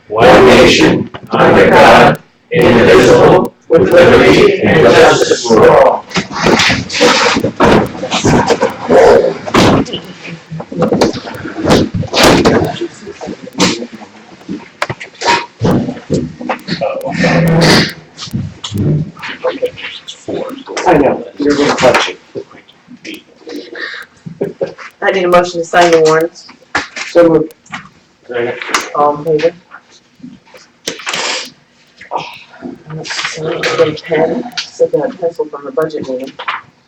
one nation, under God, indivisible, with liberty and justice for all. I know, you're going to touch it. I need a motion to sign the warrants. So moved. All in favor? Get a pen, so that pencil from the budget meeting.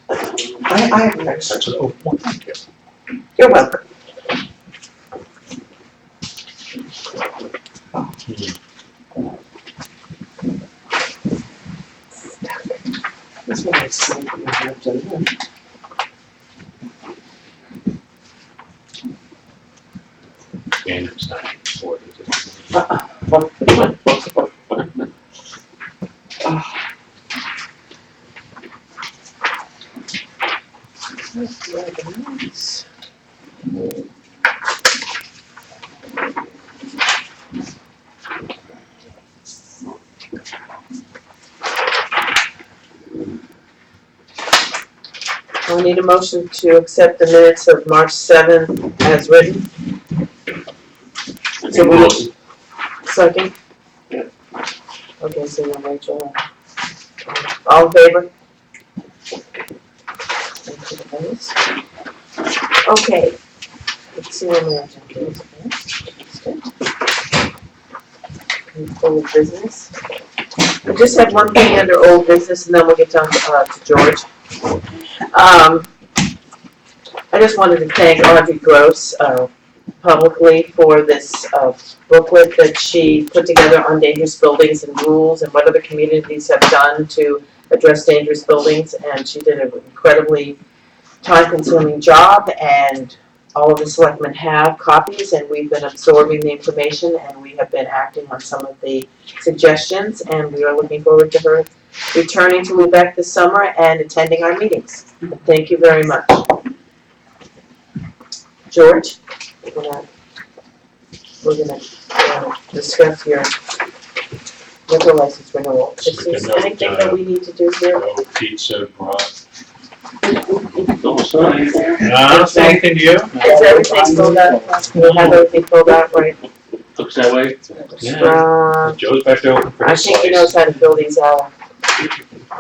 I have an extra. Thank you. You're welcome. This one I see from the Hampton. And it's not for I need a motion to accept the minutes of March 7th as written. So we second? Yeah. Okay, so you're Rachel. All in favor? Okay. Let's see where the agenda is. Full of business. We just have one thing under old business, and then we'll get down to George. I just wanted to thank Audrey Gross publicly for this booklet that she put together on dangerous buildings and rules and what other communities have done to address dangerous buildings, and she did an incredibly time-consuming job, and all of the selectmen have copies, and we've been absorbing the information, and we have been acting on some of the suggestions, and we are looking forward to her returning to Lubec this summer and attending our meetings. Thank you very much. George, we're gonna discuss your liquor license renewal. Is there anything that we need to do here? no pizza, broth. Anything to you? Is everything filled out? We'll have everything filled out, right? Looks that way. Joe's back there open for I his think he slice. knows how to fill these out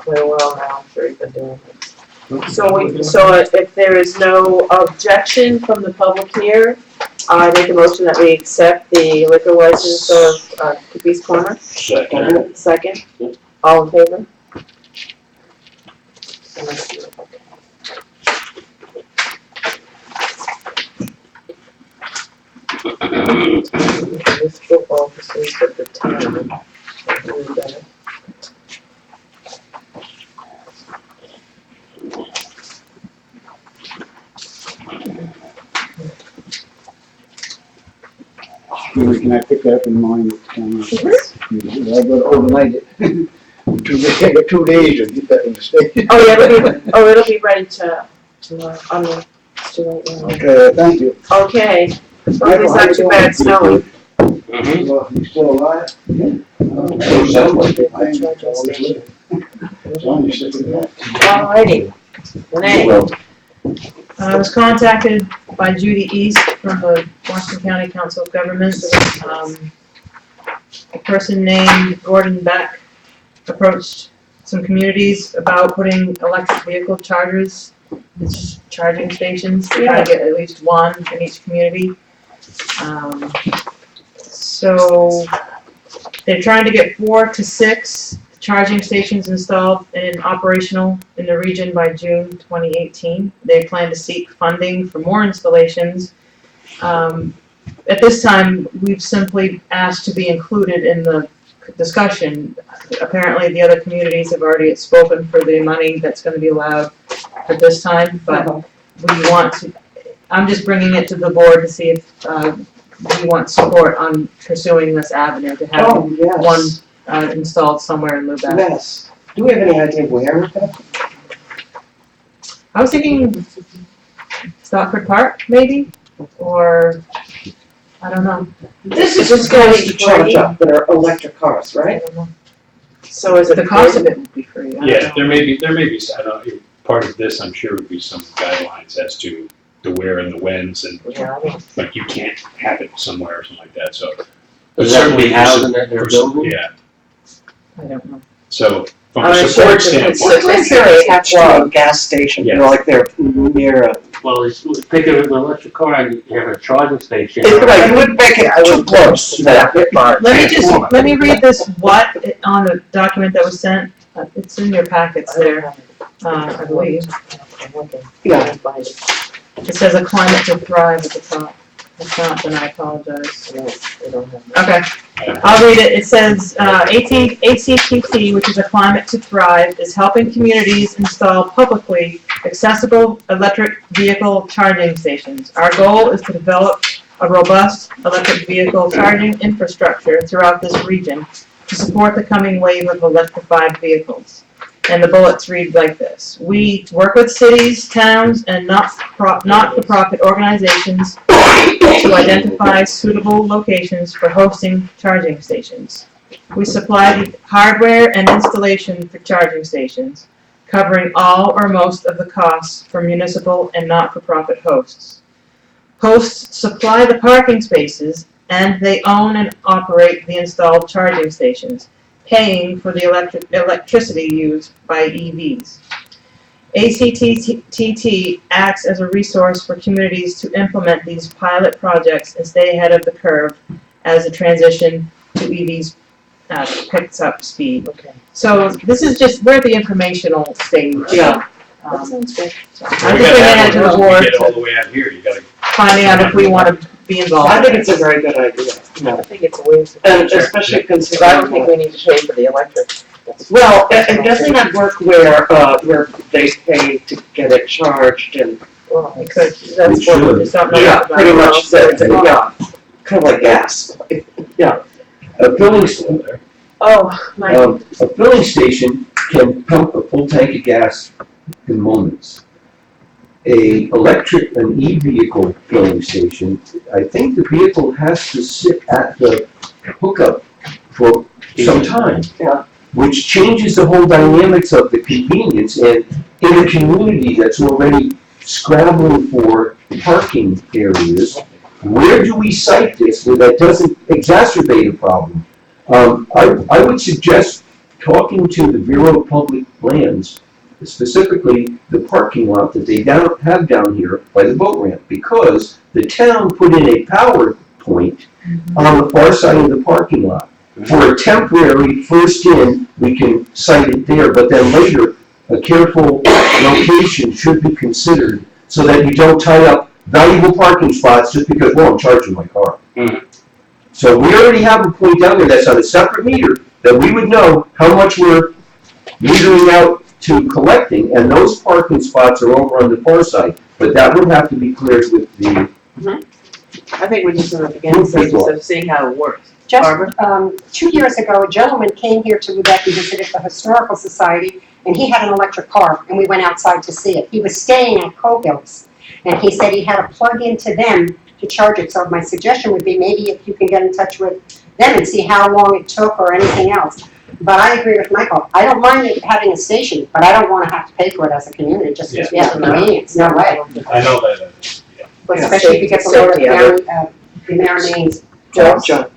very well now. I'm sure he's been doing it. So if there is no objection from the public here, I make a motion that we accept the liquor license of Capiz Corner. Second. Second. All in favor? Municipal officers of the town. Maybe can I pick that up in mine? I got overnight it. Take it 2 days to get that in the state. Oh, it'll be ready tomorrow. It's too late now. Okay, thank you. Okay. As long as it's not too bad snowing. Well, you still alive? Alrighty. Renee. I was contacted by Judy East from the Washington County Council of Governments. A person named Gordon Beck approached some communities about putting electric vehicle chargers, charging stations, to try to get at least one in each community. So they're trying to get 4 to 6 charging stations installed and operational in the region by June 2018. They plan to seek funding for more installations. At this time, we've simply asked to be included in the discussion. Apparently, the other communities have already spoken for the money that's going to be allowed at this time, but we want to, I'm just bringing it to the board to see if we want support on pursuing this avenue to have one installed somewhere in Lubec. Yes. Do we have any idea where with that? I was thinking Stockford Park, maybe, or I don't know. This is This just going is to charge free? up their electric cars, I right? don't know. So is it The cost of it would be free. I don't Yeah, know. there may be, I don't know, part of this, I'm sure, would be some guidelines as to the where and the whens, and Yeah, I don't. like you can't have it somewhere or something like that, so. Is that what we have in that for- building? Yeah, I don't know. so from I'm a sure support it's a standpoint, consistent- What if they're attached to a gas station, you know, Yes. like they're near a, Well, think of it, an electric car, and you have a charging station. it's like, you wouldn't make it I too would close to that. Let me read this on the document that was sent. It's in your packets there, I believe. Yeah. It says a climate to thrive at the top. If not, then I apologize. No, they don't have that. Okay, I'll read it. It says, ACTT, which is a climate to thrive, is helping communities install publicly accessible electric vehicle charging stations. Our goal is to develop a robust electric vehicle charging infrastructure throughout this region to support the coming wave of electrified vehicles. And the bullets read like this: we work with cities, towns, and not-for-profit organizations to identify suitable locations for hosting charging stations. We supply the hardware and installation for charging stations, covering all or most of the costs for municipal and not-for-profit hosts. Hosts supply the parking spaces, and they own and operate the installed charging stations, paying for the electricity used by EVs. ACTT acts as a resource for communities to implement these pilot projects and stay ahead of the curve as the transition to EVs picks up speed. Okay. So this is just, we're at the informational stage. Yeah. That sounds good. So we I'm just gotta bringing it have to one, the we board, get all the way out here, you gotta. finding out if we want to be involved. I think it's a very good idea, you know, I think it's a waste of and future. especially Because I don't think considering. we need to pay for the electric. That's- Well, and doesn't that work where they pay to get it charged and, Well, We could. that's what we just don't know yeah, about. pretty much, yeah, kind of like gas. A filling, st- Oh, my, a filling station can pump a full tank of gas in moments. An e-vehicle filling station, I think the vehicle has to sit at the hookup for some time. Yeah. Which changes the whole dynamics of the convenience, and in a community that's already scrambling for parking areas, where do we cite this where that doesn't exacerbate a problem? I would suggest talking to the Bureau of Public Lands, specifically the parking lot that they have down here by the boat ramp, because the town put in a power point on the far side of the parking lot. For a temporary first in, we can cite it there, but then later, a careful location should be considered so that you don't tie up valuable parking spots just because, well, I'm charging my car. Mhm. So we already have a point down there that's on a separate meter, that we would know how much we're metering out to collecting, and those parking spots are over on the far side, but that would have to be cleared with the, I think we're just in the beginning stages of seeing how it works. Just, Barbara? 2 years ago, a gentleman came here to Lubec and visited the Historical Society, and he had an electric car, and we went outside to see it. He was staying at Cogill's, and he said he had to plug into them to charge it. So my suggestion would be maybe if you can get in touch with them and see how long it took or anything else. But I agree with Michael. I don't mind it having a station, but I don't want to have to pay for it as a community, just because we have the convenience. No way. I know that, What's the Especially if you get the lower safety of it? county, the mayor names. John?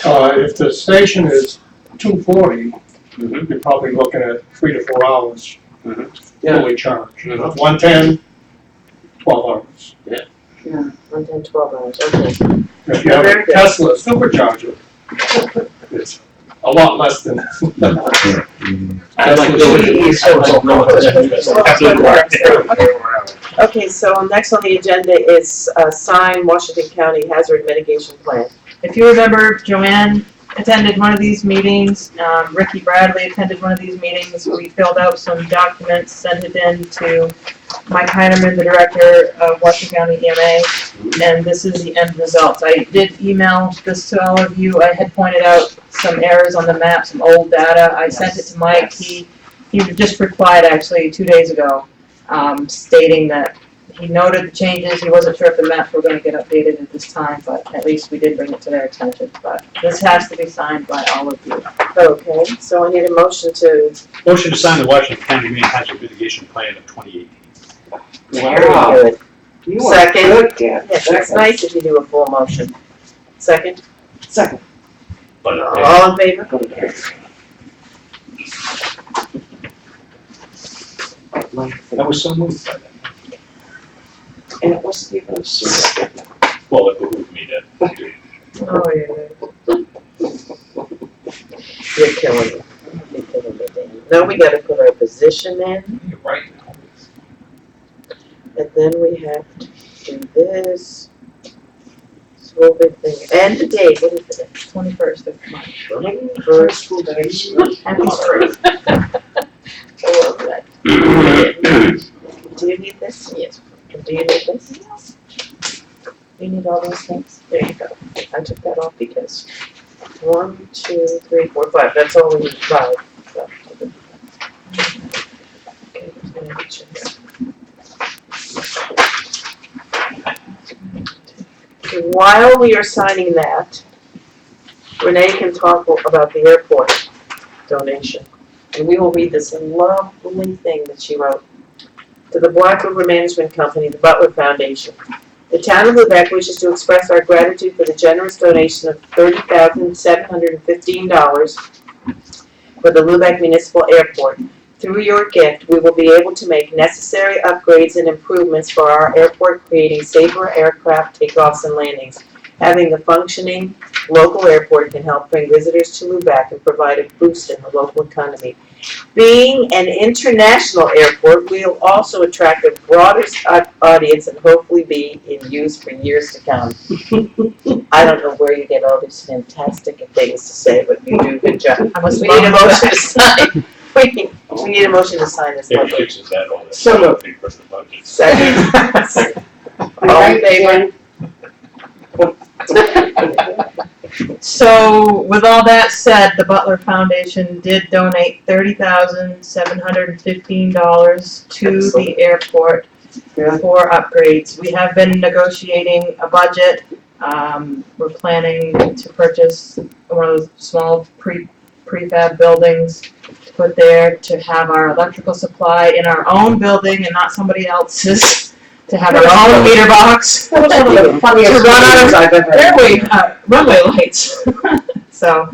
If the station is 240, you're probably looking at 3 to 4 hours fully charged. Mhm. If 110, 12 hours. Yeah, 110, 12 hours, okay. If you have Very a good. Tesla supercharger, it's a lot less than I'd like Okay, so next on the agenda is sign Washington County Hazard Mitigation Plan. If you remember, Joanne attended one of these meetings, Ricky Bradley attended one of these meetings. We filled out some documents, sent it in to Mike Heineman, the director of Washington County EMA, and this is the end result. I did email this to all of you. I had pointed out some errors on the map, some old data. I sent it to Mike. He just replied actually 2 days ago, stating that he noted the changes, he wasn't sure if the maps were gonna get updated at this time, but at least we did bring it to their attention, but this has to be signed by all of you. Okay, so I need a motion to, Motion to sign the Washington County Marine Hazard Mitigation Plan of 2018. very Wow. good. You are Second. good, Dan. Yes, it's nice if you do a full motion. Second, Second. all in favor? That was so moved by that. And it wasn't even a suit. Well, it behooved me to do it. Oh, yeah. You're killing me. You're killing me, Dan. Now we gotta put our position in, You're right now. and then we have to do this. This whole big thing, and the date, what is it? 21st of March. First school day. Happy spring. I love that. Do you need this? Yes. Do you need this? You need all those things? There you go. I took that off because 1, 2, 3, 4, 5, that's all we need, 5. So, okay, there's gonna be checks. While we are signing that, Renee can talk about the airport donation. And we will read this lovely thing that she wrote. To the Black River Management Company, the Butler Foundation. The town of Lubec wishes to express our gratitude for the generous donation of $30,715 for the Lubec Municipal Airport. Through your gift, we will be able to make necessary upgrades and improvements for our airport, creating safer aircraft takeoffs and landings. Having a functioning local airport can help bring visitors to Lubec and provide a boost in the local economy. Being an international airport, we will also attract a broader audience and hopefully be in use for years to come. I don't know where you get all these fantastic things to say, but you do a good job. I must We need a motion to sign. We need a motion to sign this. It fixes that all that. So moved. Thing for the budget. Second. All in favor? So, with all that said, the Butler Foundation did donate $30,715 to the airport for upgrades. We have been negotiating a budget. We're planning to purchase one of those small prefab buildings to put there to have our electrical supply in our own building and not somebody else's. To have our own meter box. That was one of the funniest To run out of things I've ever heard. runway lights. So,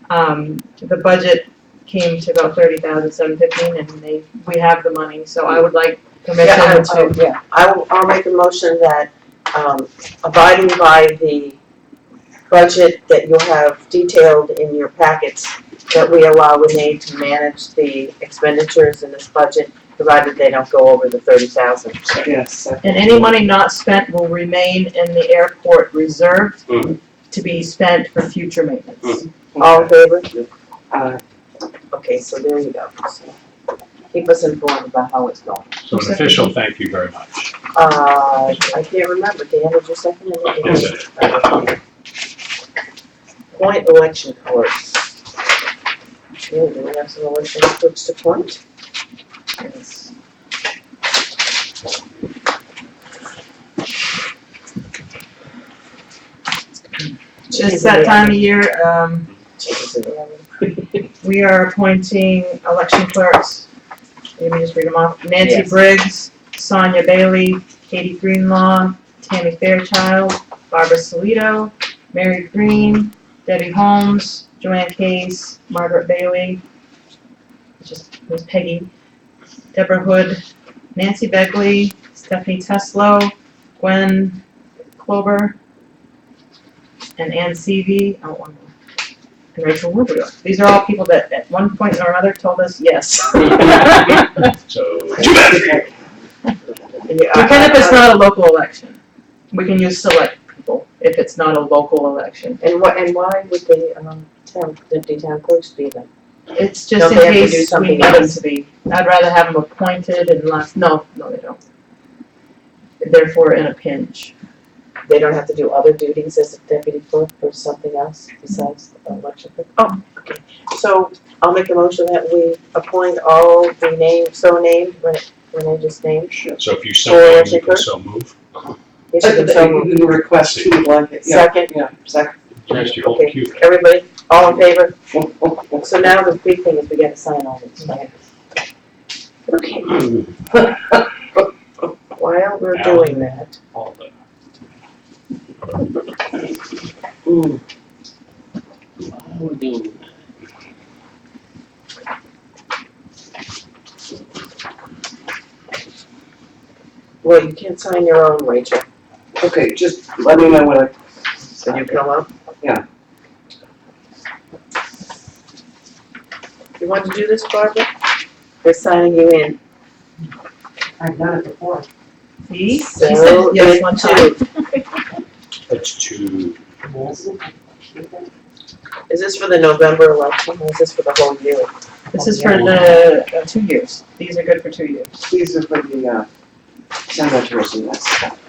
the budget came to about $30,715, and we have the money, so I would like permission to. I'll make a motion that, abiding by the budget that you'll have detailed in your packets, that we allow Renee to manage the expenditures in this budget, provided they don't go over the 30,000. Yes. And any money not spent will remain in the airport reserve to be spent for future maintenance. All in favor? Uh, Okay, so there you go. So keep us informed about how it's going. So an official thank you very much. I can't remember, Dan, did you second it? Yes, I did. Point election colors. Okay, do we have some election clerks to point? Yes. It's that time of year, we are appointing election clerks. Let me just read them off. Nancy Yes. Briggs, Sonia Bailey, Katie Greenlaw, Tammy Fairchild, Barbara Solito, Mary Green, Debbie Holmes, Joanne Case, Margaret Bailey, which is Miss Peggy, Deborah Hood, Nancy Begley, Stephanie Teslow, Gwen Klober, and Ann Seavey, and Rachel Rubio. These are all people that at one point or another told us yes. So, Even if it's not a local election, we can use select people if it's not a local election. And why would the deputy town clerks be then? It's just Don't in they have to do case we something need them else? to be. I'd rather have them appointed unless, no, they don't. Therefore, in a pinch. They don't have to do other duties as a deputy clerk or something else besides the election clerk? Oh, okay. So I'll make a motion that we appoint all the named Renee just named. So if you Or so move, you cheaper? can so move. Yes, you can so move. The request to like it, yeah. Second, Yeah, second. Next, your whole Okay. queue. everybody, all in favor? So now the big thing is we gotta sign all these, right? Okay. While we're doing that, All of it. Why are we doing that? well, you can't sign your own, Rachel. Okay, just let me know when I. Can you come up? Yeah. You want to do this, Barbara? They're signing you in. I've done it before. See? She So, said yes it one time. That's two. Is this for the November election, or is this for the whole year? This is for the 2 years. These are good for 2 years. These are for the, senators and that stuff.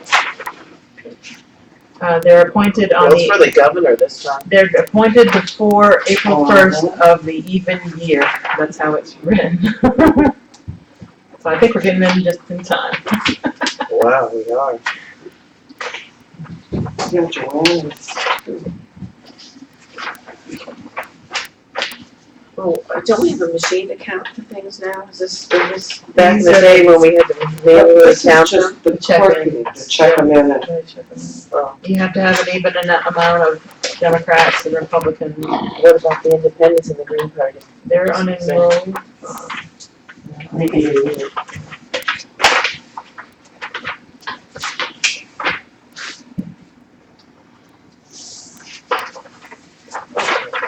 They're appointed on Well, it's for the governor this time. they're appointed before April Oh, 1st of the even year. That's how it's written. So I think we're getting them just in time. Wow, we are. Yeah, Joanne. Oh, don't we have a machine to count the things now? Is this back in the day when we had to manually This is count them? just the Check clerk, in. to check them in and. Oh, You have to have an even amount of Democrats and Republicans. what about the independents and the Green Party? They're unenrolled.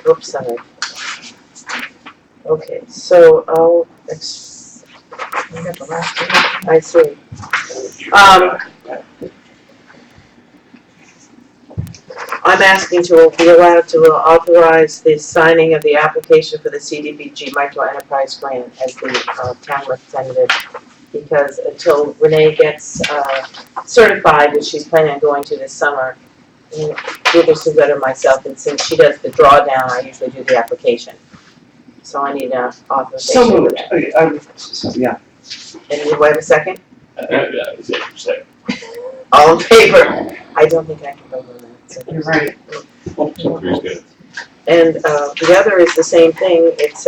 Oops, sorry. Okay, so We got the last one. I see. I'm asking to be allowed to authorize the signing of the application for the CDBG Micro Enterprise Grant as the town representative, because until Renee gets certified, which she's planning on going to this summer, either Sue or myself, and since she does the drawdown, I usually do the application. So I need a authorization So for moved. that. Okay, yeah. And do I have a second? That was it, so. All in favor? I don't think I can vote on that. So. You're right. So three's good. And the other is the same thing. It's,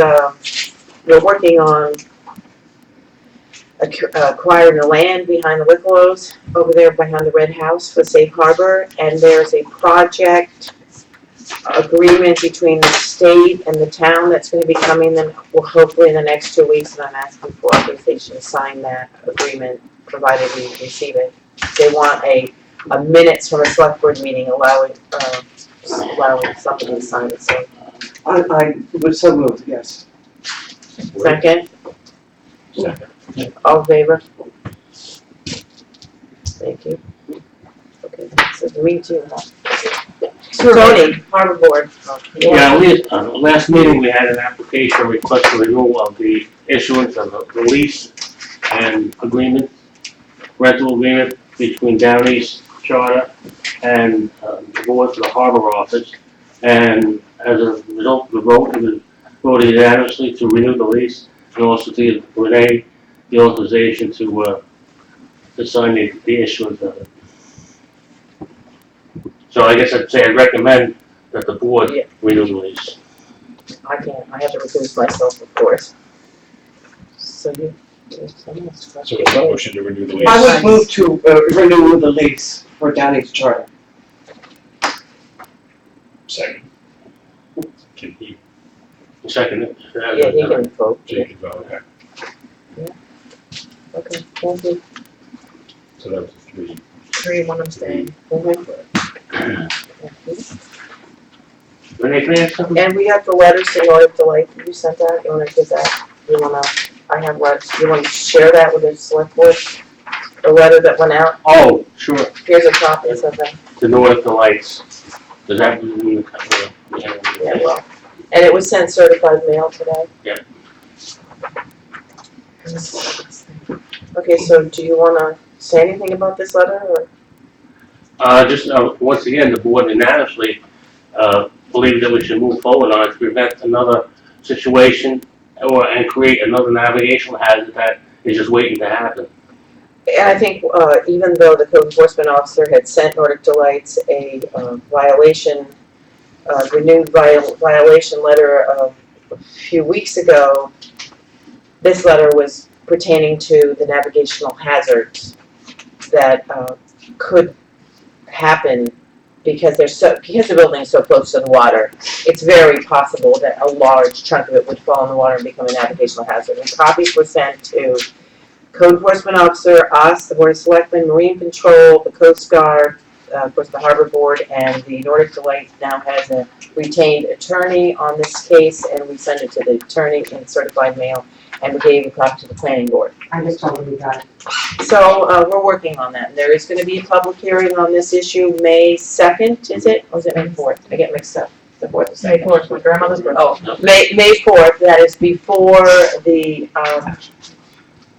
we're working on acquiring the land behind the Wickelows over there behind the Red House for Safe Harbor. And there's a project agreement between the state and the town that's gonna be coming in, well, hopefully in the next 2 weeks. And I'm asking for authorization to sign that agreement, provided we receive it. They want a minutes from a select board meeting allowing somebody to sign it, so. I was so moved, yes. Second, Second. all in favor? Thank you. Okay, so me too, huh? Tony, Harbor Board. Yeah, last meeting, we had an application request for renewal of the issuance of the lease and agreement, rental agreement between Down East Charter and the board for the harbor office. And as a result of the vote, it was voted unanimously to renew the lease and also to give Renee the authorization to sign the issuance of it. So I guess I'd say I'd recommend that the board Yeah. renew the lease. I can't, I have to recuse myself, of course. So you, someone else. So it's a motion to renew the lease. I would move to renew the lease for Downey's Charter. Second. Can he, Second it. Yeah, he can vote. so you can vote, okay. Okay, thank you. So that was a three. 3, 1 abstain. Mhm. Renee, can I ask something? And we have the letters to Nordic Delight that you sent out, you wanna give that, I have letters, you wanna share that with the select board? The letter that went out, Oh, sure, here's a copy of that, the North Delights. Does that mean? yeah, well, and it was sent certified mail today? Yeah. Okay, so do you wanna say anything about this letter, or? Once again, the board unanimously, believes that we should move forward on it to prevent another situation and create another navigational hazard that is just waiting to happen. And I think, even though the code enforcement officer had sent Nordic Delights a violation, renewed violation letter a few weeks ago, this letter was pertaining to the navigational hazards that could happen because because the building is so close to the water. It's very possible that a large chunk of it would fall in the water and become a navigational hazard. And copies were sent to Code Enforcement Officer, us, the Board of Selectmen, Marine Patrol, the Coast Guard, of course, the Harbor Board, and the Nordic Delight now has a retained attorney on this case, and we sent it to the attorney in certified mail, and we gave a copy to the planning board. I just told him we got it. So, we're working on that. There is gonna be a public hearing on this issue, May 2nd, is it? Or is it May 4th? I get mixed up. The 4th or May 2nd? 4th, my grandmother's birthday. Oh, May 4th, that is before the,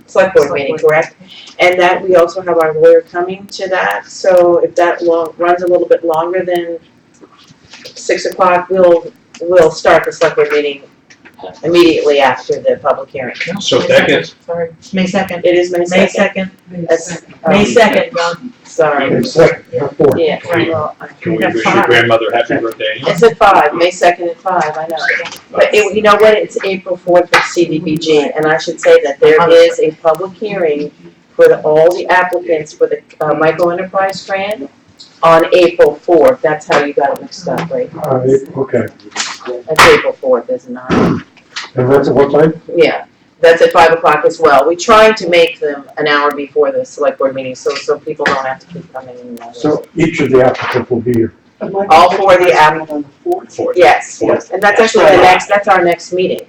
select board meeting, correct? And that, we also have our lawyer coming to that, so if that runs a little bit longer than 6 o'clock, we'll start the select board meeting immediately after the public hearing. So May that 2nd, gets, sorry, May 2nd, It is May May 2nd? 2nd, That's, May 2nd, John. sorry, It's second, not fourth. yeah, well, can we That's wish your fine. grandmother happy birthday? it's at 5, May 2nd at 5, I know. But you know what, it's April 4th for CDBG, and I should say that there is a public hearing for all the applicants for the micro enterprise grant on April 4th. That's how you got it mixed up, right? Okay, That's April 4th, isn't it? and that's at what time? Yeah, that's at 5 o'clock as well. We try to make them an hour before the select board meeting, so people don't have to keep coming in. So each of the applicants will be here. All four of the applicants. Fourth. Yes, yes, and that's actually that's our next meeting.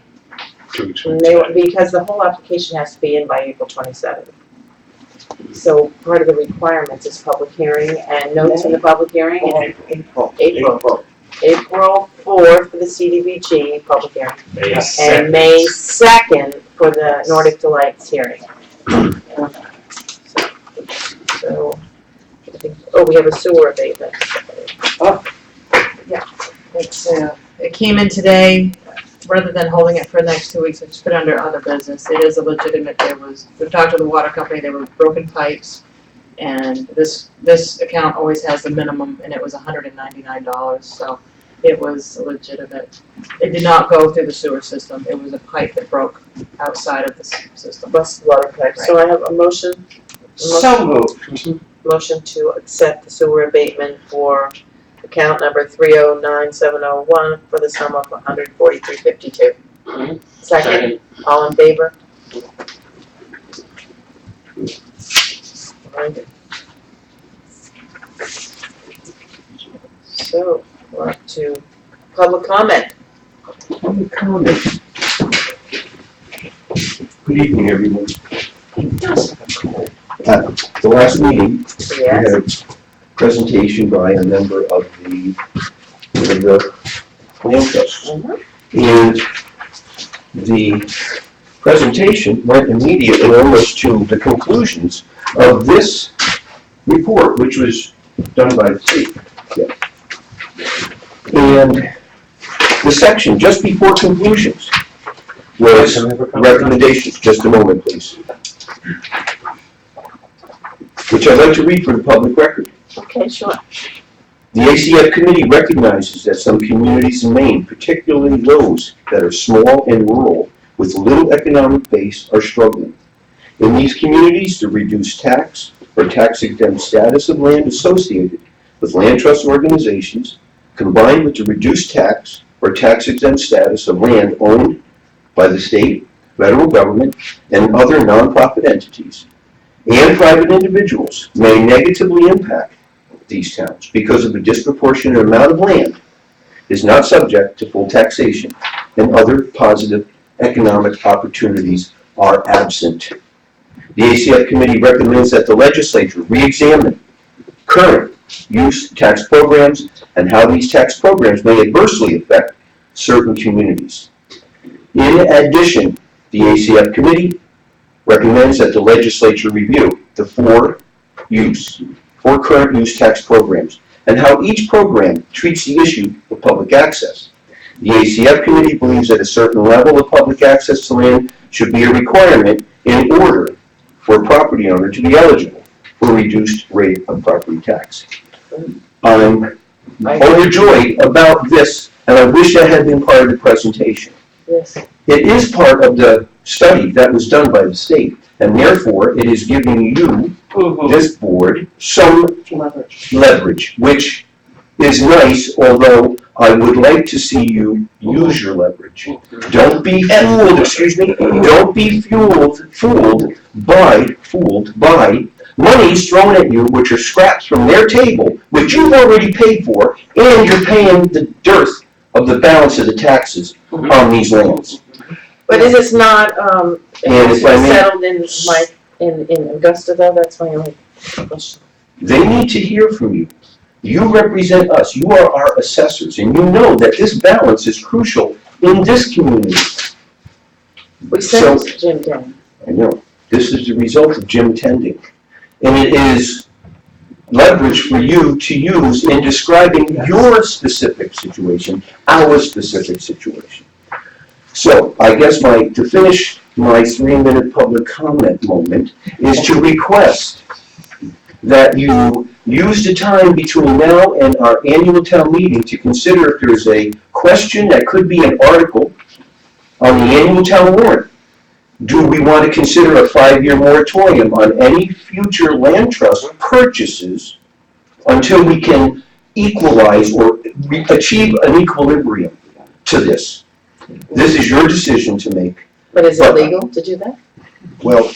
2 weeks. And because the whole application has to be in by April 27th. So part of the requirements is public hearing and notice in the public hearing. April 4th for the CDBG public hearing. May And 2nd. May 2nd for the Nordic Delights hearing. So, I think, we have a sewer abatement. It came in today, rather than holding it for the next 2 weeks, I just put it under other business. It is a legitimate, we talked to the water company, there were broken pipes, and this account always has the minimum, and it was $199, so it was legitimate. It did not go through the sewer system, it was a pipe that broke outside of the system. Bus water pipe. So I have a motion. So moved. Motion to accept the sewer abatement for account number 309701 for the sum of $143.52. Second, all in favor? Alright. So, we're up to public comment. Good evening, everyone. At the last meeting, we had Yes, a presentation by a member of the land trust. And the presentation went immediately almost to the conclusions of this report, which was done by the state. And the section just before conclusions was recommendations. Just a moment, please. Which I'd like to read for the public record. okay, sure. The ACF committee recognizes that some communities in Maine, particularly those that are small and rural with little economic base, are struggling. In these communities, the reduced tax or tax-exempt status of land associated with land trust organizations, combined with the reduced tax or tax-exempt status of land owned by the state, federal government, and other nonprofit entities, and private individuals, may negatively impact these towns because of a disproportionate amount of land is not subject to full taxation and other positive economic opportunities are absent. The ACF committee recommends that the legislature re-examine current use tax programs and how these tax programs may adversely affect certain communities. In addition, the ACF committee recommends that the legislature review the four current use tax programs and how each program treats the issue of public access. The ACF committee believes that a certain level of public access to land should be a requirement in order for a property owner to be eligible for a reduced rate of property tax. I'm overjoyed about this, and I wish that had been part of the presentation. Yes. It is part of the study that was done by the state, and therefore it is giving you, this board, some leverage, which is nice, although I would like to see you use your leverage. Don't be fooled, don't be fooled by monies thrown at you, which are scraps from their table, which you've already paid for, and you're paying the dearth of the balance of the taxes on these lands. But is this not, And if I may- settled in Augusta though? That's my only question. They need to hear from you. You represent us, you are our assessors, and you know that this balance is crucial in this community. We sent Jim down. I know, this is the result of Jim tending. And it is leverage for you to use in describing your specific situation, our specific situation. So, I guess to finish my 3-minute public comment moment is to request that you use the time between now and our annual town meeting to consider if there's a question that could be an article on the annual town warrant. Do we want to consider a 5-year moratorium on any future land trust purchases until we can equalize or achieve an equilibrium to this? This is your decision to make. But is it legal to do that? Well,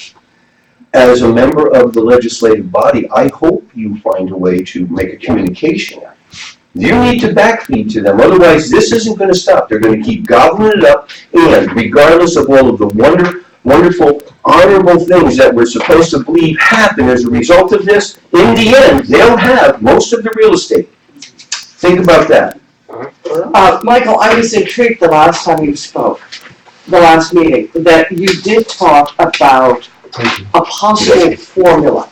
as a member of the legislative body, I hope you find a way to make a communication. You need to backfeed to them, otherwise this isn't going to stop. They're going to keep gobbling it up, and regardless of all of the wonderful, honorable things that we're supposed to believe happen as a result of this, in the end, they'll have most of the real estate. Think about that. Michael, I was intrigued the last time you spoke, the last meeting, that you did talk about a possible formula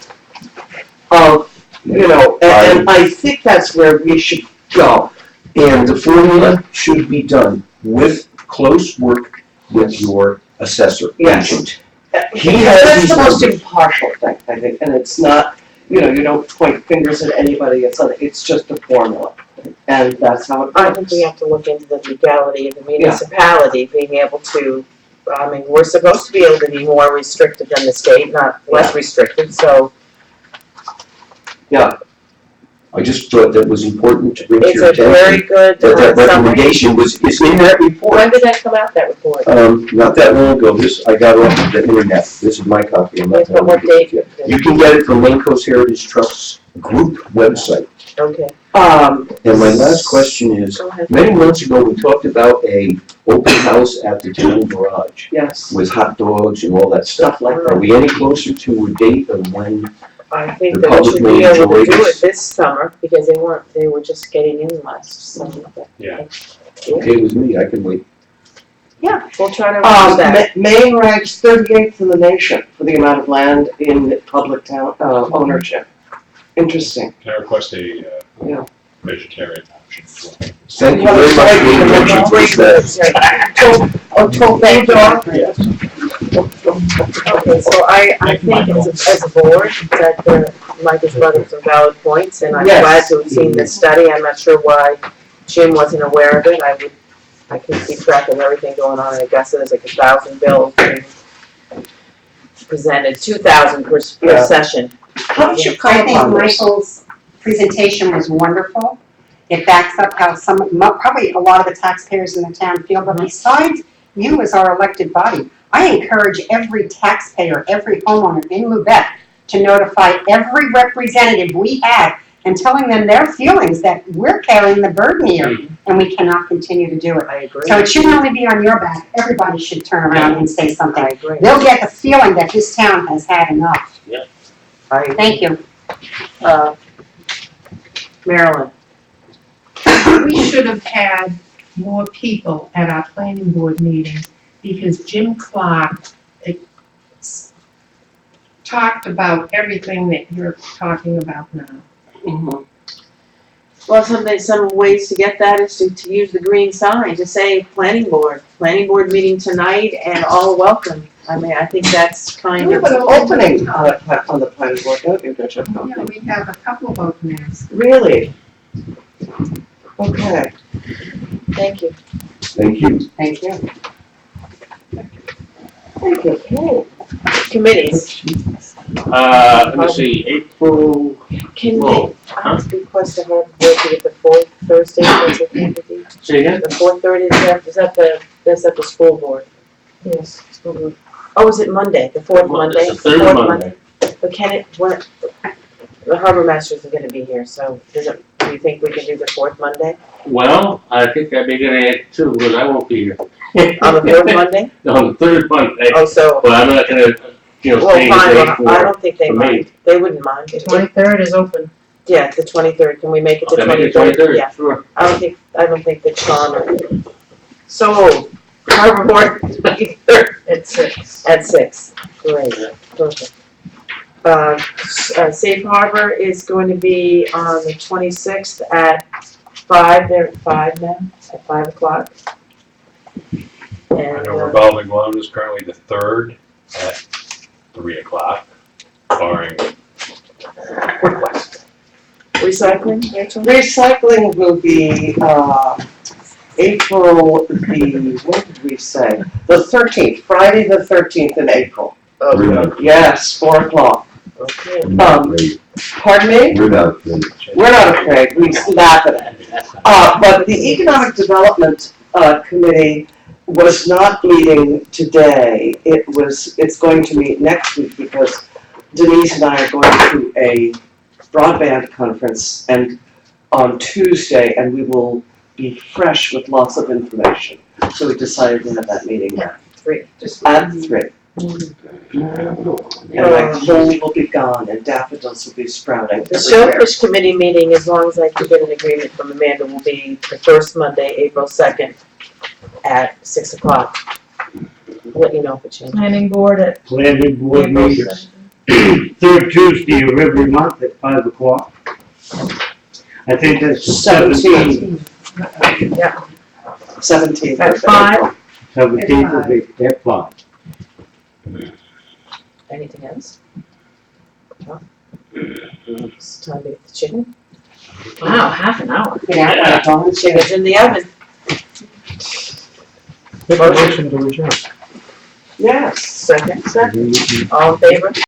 of, and I think that's where we should go. And the formula should be done with close work with your assessor. Yes. agent. He has That's these the most numbers. impartial thing, I think, and it's not, you don't point fingers at anybody, it's just a formula. And that's how it I think works. we have to look into the legality of the municipality being able to, we're supposed to be able to be more restrictive than the state, not less restrictive, so I just thought that was important to bring to it's your a very attention, good that summary. recommendation is in that report. When did that come out, that report? Not that long ago, I got it off the internet, this is my copy, I'm not Yes, but gonna what give it to date? you. You can get it from Maine Coast Heritage Trust's group website. Okay, And my last question is, go ahead. many months ago, we talked about a open house at the town garage Yes, with hot dogs and all that stuff. stuff like Are that. we any closer to a date of when? I think The that we public should may be able to enjoy do this. it this summer, because they were just getting in last summer. Yeah. Okay with me, I can wait. Yeah, we'll try to arrange that. Maine ranks 38th in the nation for the amount of land in public town, ownership. Interesting. Can I request a Yeah. vegetarian option? Thank you very much for your attention to that. Thank you. Okay, so I think as a board, that Mike has brought up some valid points, and I'm Yes. glad to have seen this study. I'm not sure why Jim wasn't aware of it. I can keep track of everything going on in Augusta. There's like 1,000 bills being presented, 2,000 per Yeah. session. How did you I come think upon this? Michael's presentation was wonderful. It backs up how probably a lot of the taxpayers in the town feel, but besides you as our elected body, I encourage every taxpayer, every homeowner in Lubec to notify every representative we have and telling them their feelings that we're carrying the burden here and we cannot continue to do it. I agree. So it shouldn't only be on your back, everybody should turn around and say I something. agree. They'll get the feeling that this town has had enough. Thank you. Marilyn. We should have had more people at our planning board meetings because Jim Clark talked about everything that you're talking about now. Mhm. Well, some ways to get that is to use the green sign, to say planning board meeting tonight and all welcome. I mean, I think that's kind You of. have an opening on the planning board, don't you, Bishop? Yeah, we have a couple of openings. Really? Okay, Thank you. Thank you. thank you. Okay. Committees, Let me see, April, can Whoa, we, I request to have the board to get the fourth Thursday, that's okay with you? say again? The 4:30, that's at the school board? Yes, school board. Oh, is it Monday, the fourth Monday? It's the third Fourth Monday. But can it, what, the harbor masters are gonna be here, so do you think we can do the fourth Monday? Well, I think I'd be gonna add two, because I won't be here. On the fourth Monday? On the third Monday, Oh, so, but I'm not gonna, well, change fine, the well, date I for, don't think they for me. mind, they wouldn't mind. The 23rd is open. Yeah, the 23rd, can we make it the Okay, make it 23rd? 23rd, Yeah, sure. I don't think that Sean or, so, harbor board, 23rd. At 6. At 6, great, perfect. Safe Harbor is going to be on the 26th at 5, they're at 5 now, at 5 o'clock. I And, know revolving loan is currently the 3rd at 3 o'clock, barring request. recycling, Rachel? Recycling will be, April what did we say? The 13th, Friday the 13th in April. We're not, Yes, 4 o'clock. Okay. we're not afraid. Pardon me? We're not afraid. We're not afraid, we laugh at it. But the Economic Development, Committee was not meeting today. It's going to meet next week because Denise and I are going to a broadband conference and on Tuesday, and we will be fresh with lots of information. So we decided to have that meeting at 3. And my cold will be gone and daffodils will be sprouting The everywhere. Shellfish Committee meeting, as long as I can get an agreement from Amanda, will be the first Monday, April 2nd at 6 o'clock. Let you know if it changes. Planning board at Planning board April meeting, 7th. third Tuesday of every month at 5 o'clock. I think that's the 17th. 17th. At 5. 17th of April, at 5. Anything else? No? It's time to get the chicken. Wow, half an hour. Yeah, Chicken's in the oven. Motion to adjourn. yes. Second, all in favor?